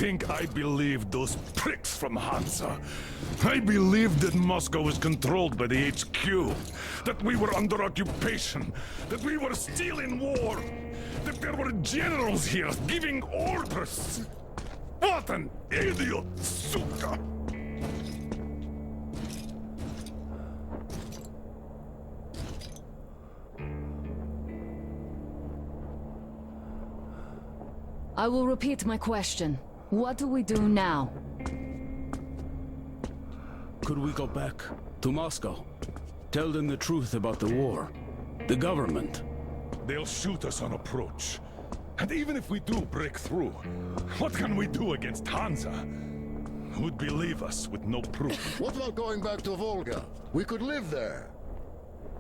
think I believed those pricks from Hansa? I believed that Moscow was controlled by the HQ, that we were under occupation, that we were still in war, that there were generals here giving orders. What an idiot, suka! I will repeat my question. What do we do now? Could we go back to Moscow? Tell them the truth about the war. The government. They'll shoot us on approach. And even if we do break through, what can we do against Hansa? Who'd believe us with no proof? What about going back to Volga? We could live there.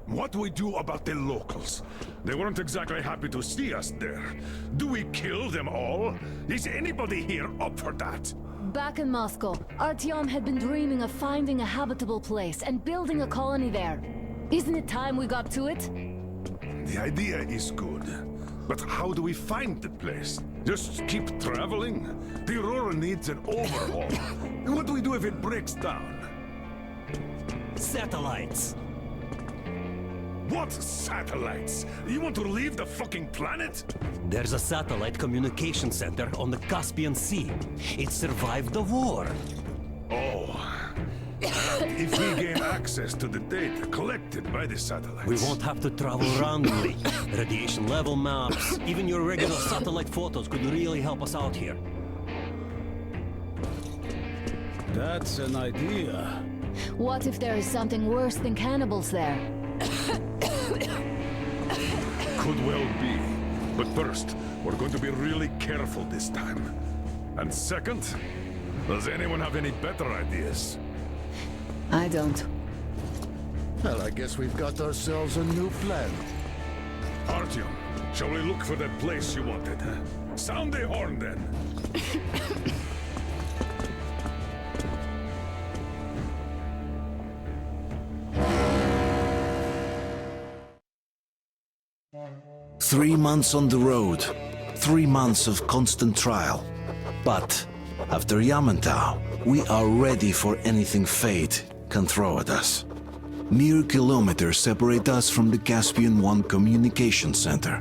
What do we do about the locals? They weren't exactly happy to see us there. Do we kill them all? Is anybody here up for that? Back in Moscow, Artyom had been dreaming of finding a habitable place and building a colony there. Isn't it time we got to it? The idea is good. But how do we find the place? Just keep traveling? The Aurora needs an overhaul. What do we do if it breaks down? Satellites. What satellites? You want to leave the fucking planet? There's a satellite communication center on the Caspian Sea. It survived the war. Oh. If we gain access to the data collected by the satellites... We won't have to travel randomly. Radiation level maps, even your regular satellite photos could really help us out here. That's an idea. What if there is something worse than cannibals there? Could well be. But first, we're going to be really careful this time. And second, does anyone have any better ideas? I don't. Well, I guess we've got ourselves a new plan. Artyom, shall we look for that place you wanted? Sound the horn, then. Three months on the road, 3 months of constant trial. But after Yamantau, we are ready for anything fate can throw at us. Mere kilometers separate us from the Caspian One communication center.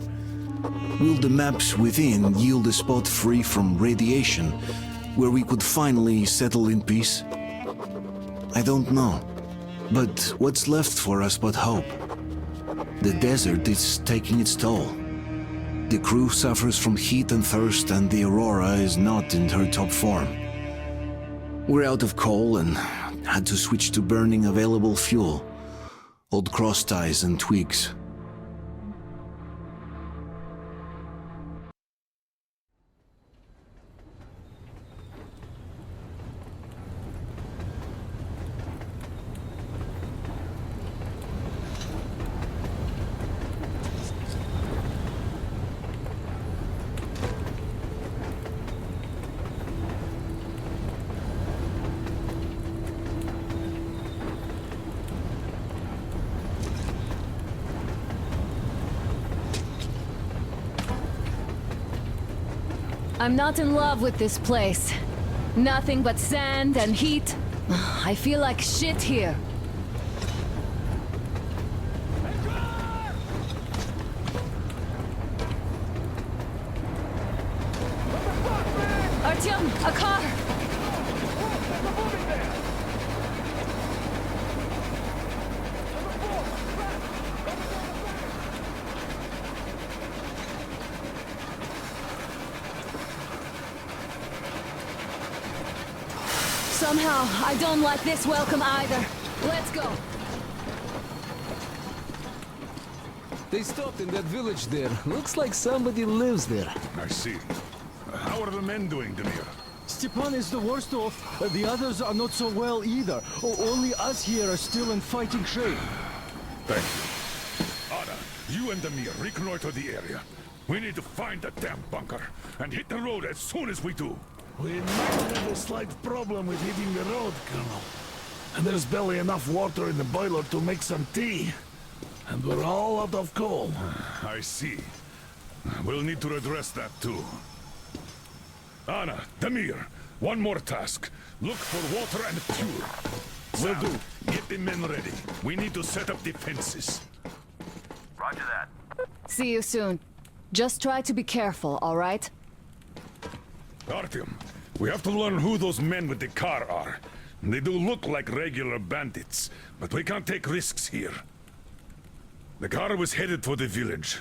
Will the maps within yield a spot free from radiation, where we could finally settle in peace? I don't know. But what's left for us but hope? The desert is taking its toll. The crew suffers from heat and thirst, and the Aurora is not in her top form. We're out of coal and had to switch to burning available fuel. Old cross ties and twigs. I'm not in love with this place. Nothing but sand and heat. I feel like shit here. Artyom, a car! Somehow, I don't like this welcome either. Let's go. They stopped in that village there. Looks like somebody lives there. I see. How are the men doing, Demir? Stepan is the worst off. The others are not so well either. Only us here are still in fighting shape. Thank you. Ada, you and Demir reconnoiter the area. We need to find that damn bunker and hit the road as soon as we do. We might have a slight problem with hitting the road, Colonel. And there's barely enough water in the boiler to make some tea. And we're all out of coal. I see. We'll need to address that too. Anna, Damir, one more task. Look for water and fuel. Will do. Get the men ready. We need to set up defenses. Roger that. See you soon. Just try to be careful, all right? Artyom, we have to learn who those men with the car are. They do look like regular bandits, but we can't take risks here. The car was headed for the village.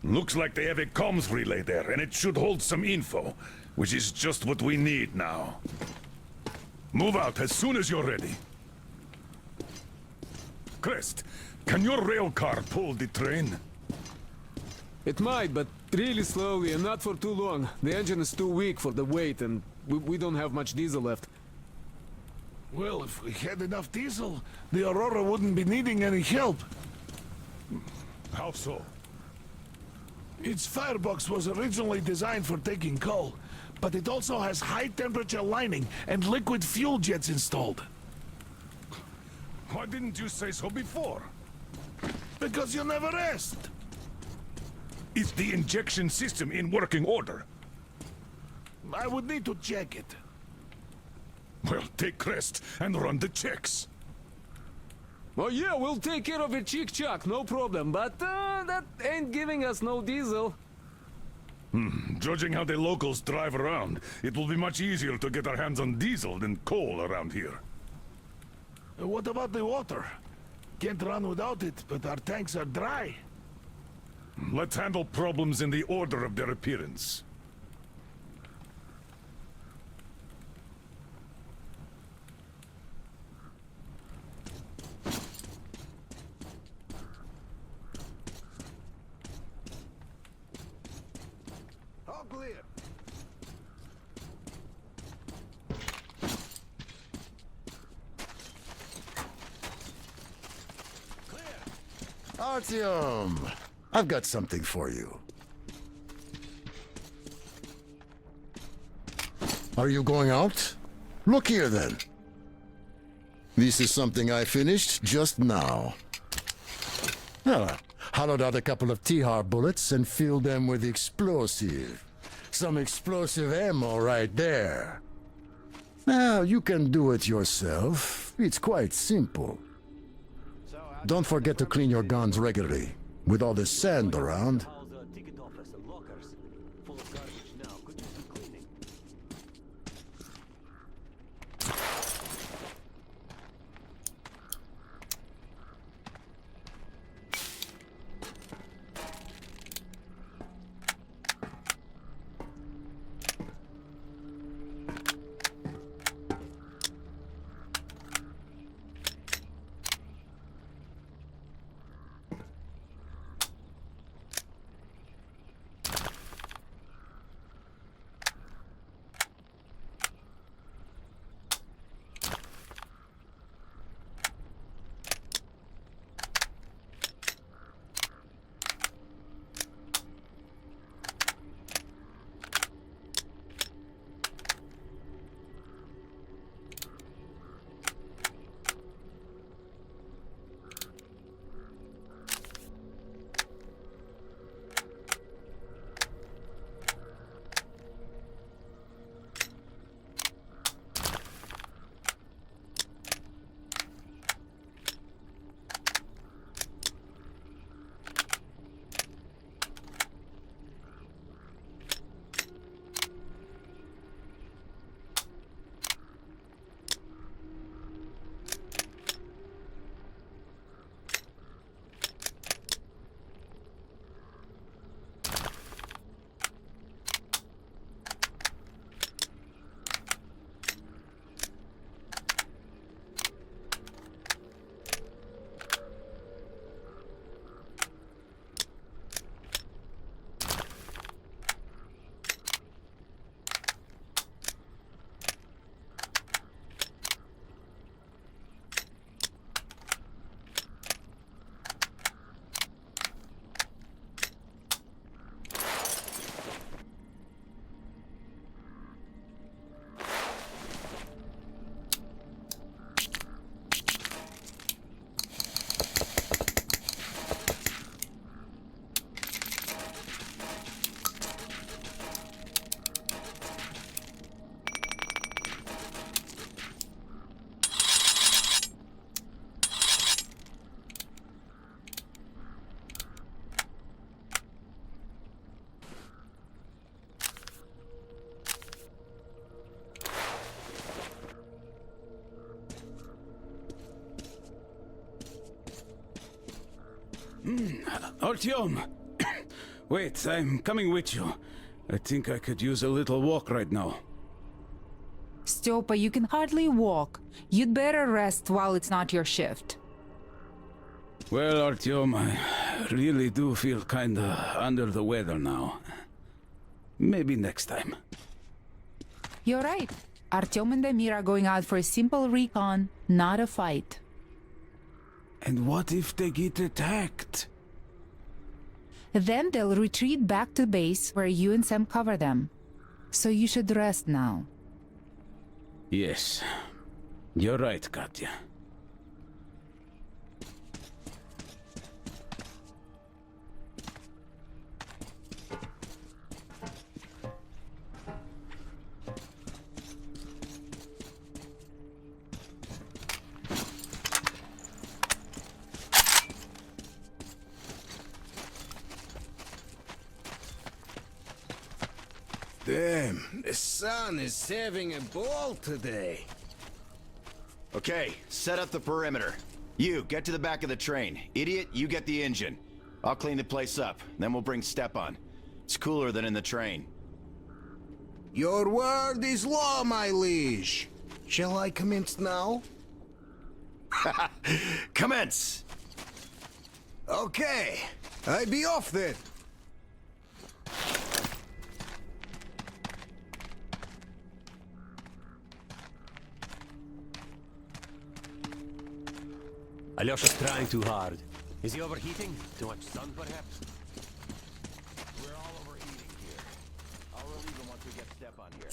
Looks like they have a comms relay there, and it should hold some info, which is just what we need now. Move out as soon as you're ready. Crest, can your rail car pull the train? It might, but really slowly and not for too long. The engine is too weak for the weight, and we don't have much diesel left. Well, if we had enough diesel, the Aurora wouldn't be needing any help. How so? Its firebox was originally designed for taking coal, but it also has high-temperature lining and liquid fuel jets installed. Why didn't you say so before? Because you never asked. Is the injection system in working order? I would need to check it. Well, take Crest and run the checks. Oh yeah, we'll take care of it, chick-chock, no problem. But that ain't giving us no diesel. Judging how the locals drive around, it will be much easier to get our hands on diesel than coal around here. What about the water? Can't run without it, but our tanks are dry. Let's handle problems in the order of their appearance. All clear. Artyom, I've got something for you. Are you going out? Look here, then. This is something I finished just now. Well, I hollowed out a couple of Tihar bullets and filled them with explosive. Some explosive ammo right there. Now, you can do it yourself. It's quite simple. Don't forget to clean your guns regularly. With all this sand around. How's the ticket office and lockers? Full of garbage now. Could use some cleaning. Artyom! Wait, I'm coming with you. I think I could use a little walk right now. Styopa, you can hardly walk. You'd better rest while it's not your shift. Well, Artyom, I really do feel kinda under the weather now. Maybe next time. You're right. Artyom and Damir are going out for a simple recon, not a fight. And what if they get attacked? Then they'll retreat back to base where you and Sam cover them. So you should rest now. Yes. You're right, Katya. Damn, the sun is having a ball today. Okay, set up the perimeter. You, get to the back of the train. Idiot, you get the engine. I'll clean the place up, then we'll bring Stepan. It's cooler than in the train. Your word is law, my liege. Shall I commence now? Commence! Okay, I be off then. Alyosha's trying too hard. Is he overheating? Too much sun, perhaps? We're all overheating here. I'll relieve him once we get Stepan here.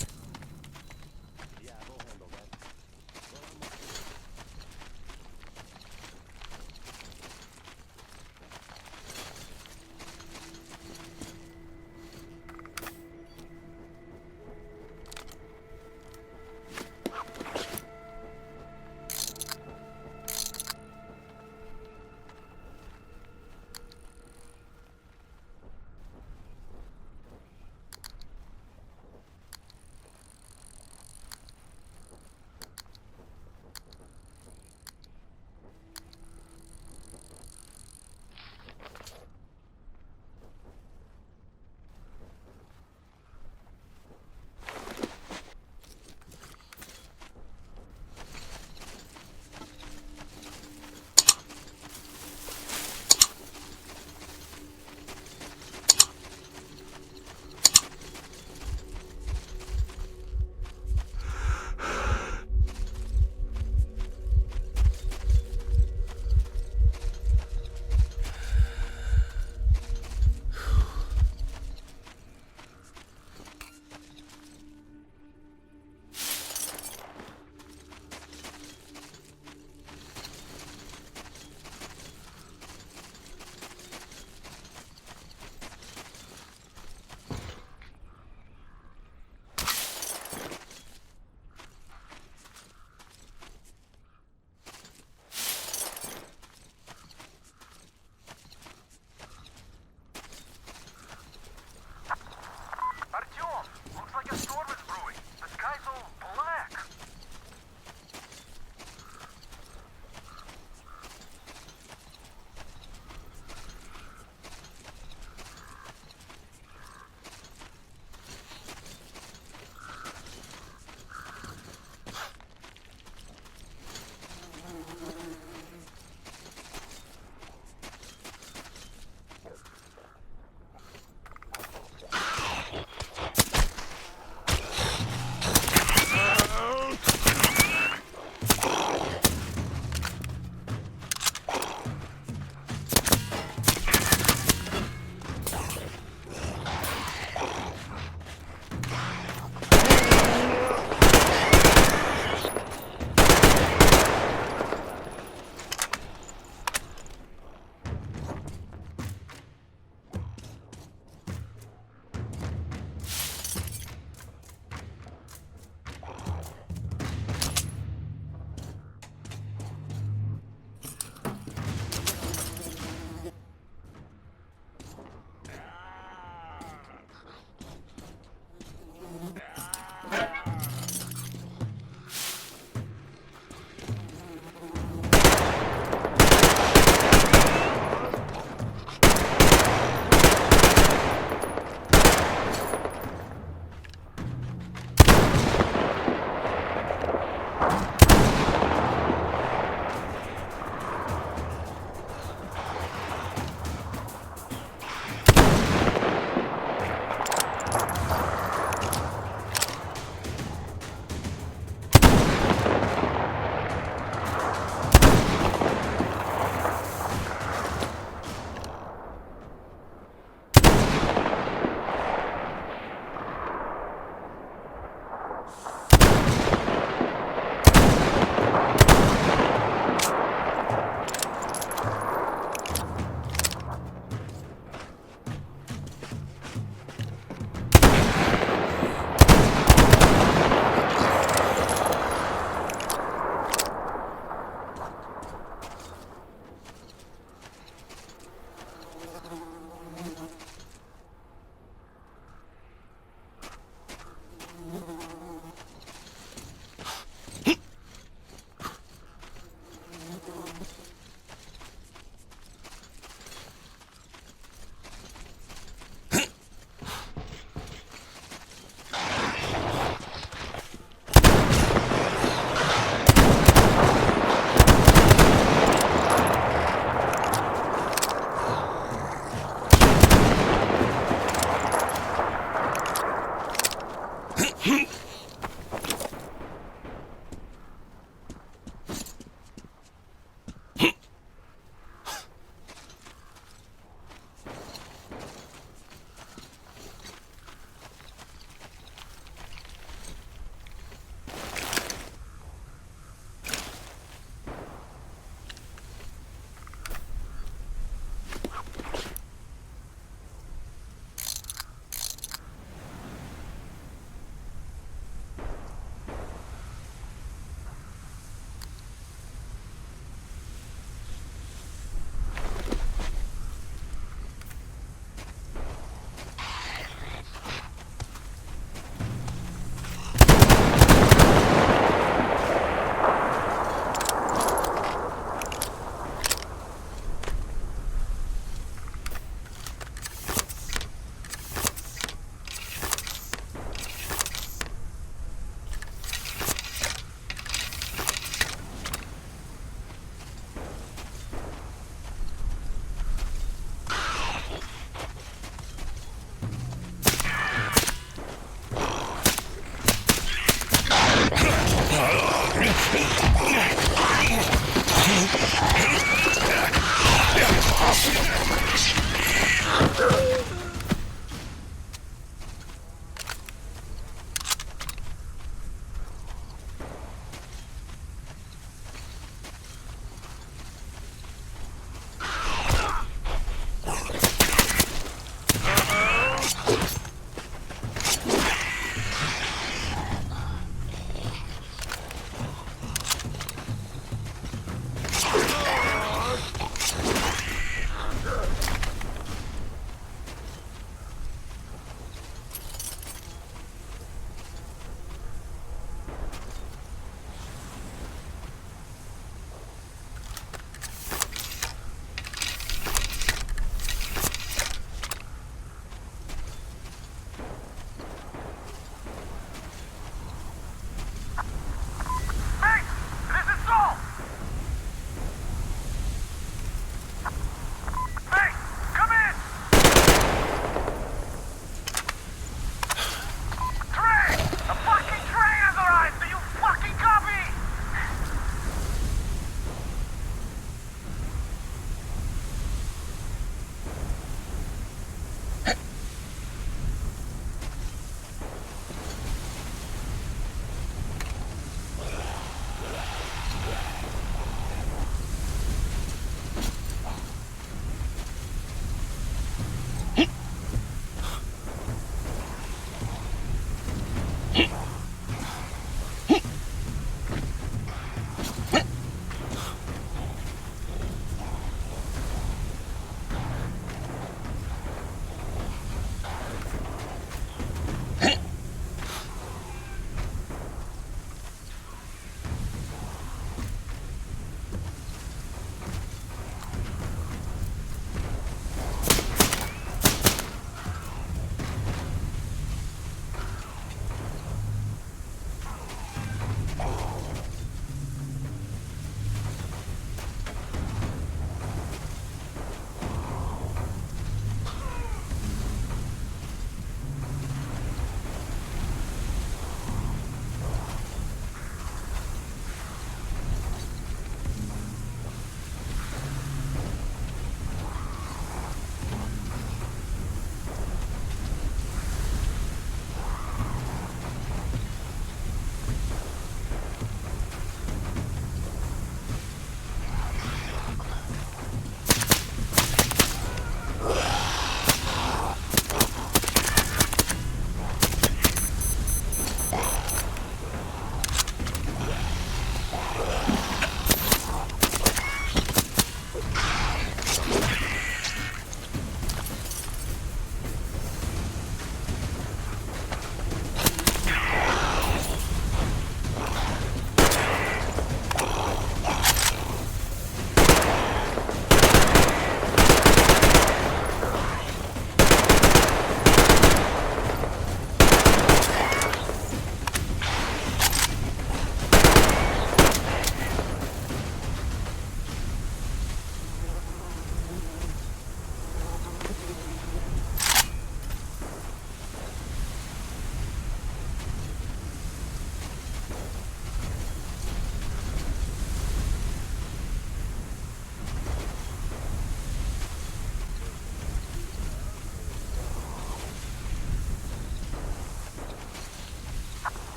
Yeah, we'll handle that.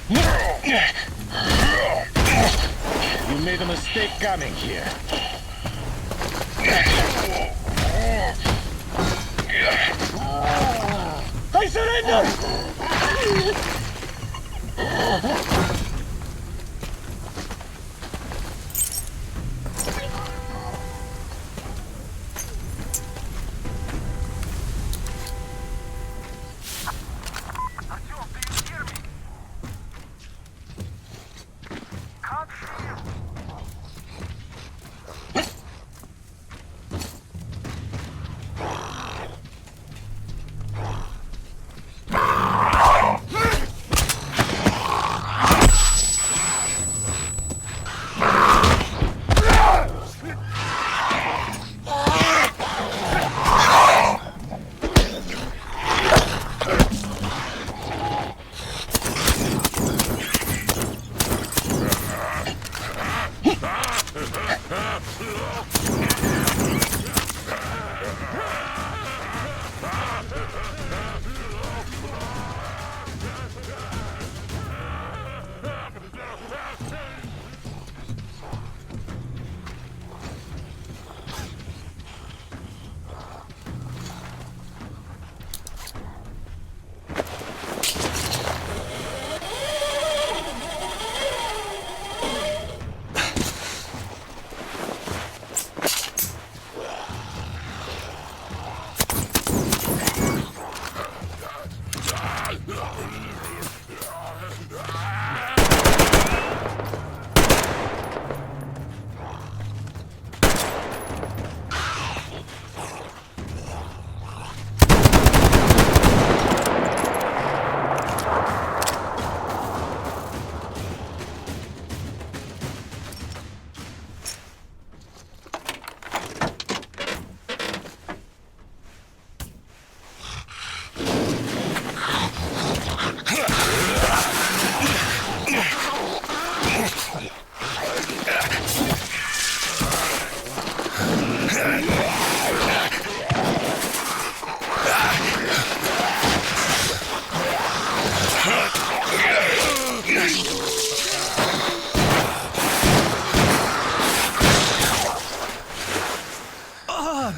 You made a mistake coming here. I surrender!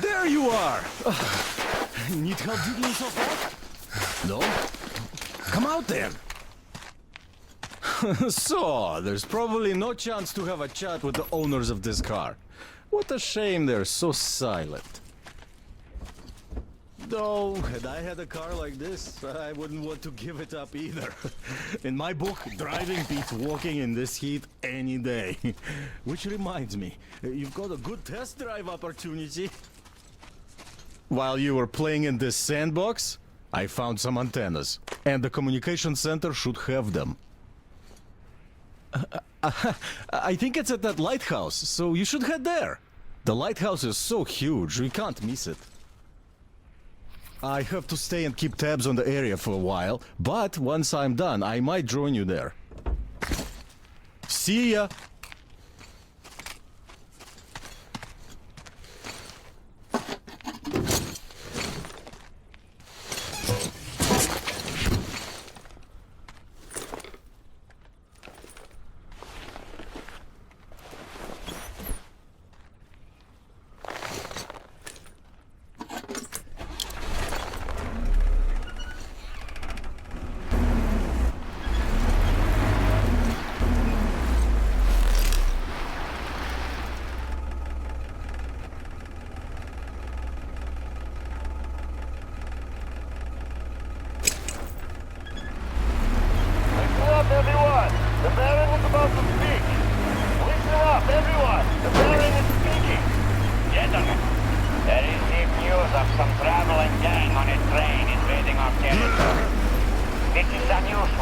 There you are! Need help digging yourself out? No? Come out then! So, there's probably no chance to have a chat with the owners of this car. What a shame they're so silent. Though, had I had a car like this, I wouldn't want to give it up either. In my book, driving beats walking in this heat any day. Which reminds me, you've got a good test drive opportunity. While you were playing in this sandbox, I found some antennas, and the communication center should have them. I think it's at that lighthouse, so you should head there. The lighthouse is so huge, we can't miss it. I have to stay and keep tabs on the area for a while, but once I'm done, I might join you there. See ya! Everyone, the Baron is about to speak. Listen up, everyone. The Baron is speaking. Gentlemen, there is deep news of some traveling gang on a train invading our territory. This is unusual.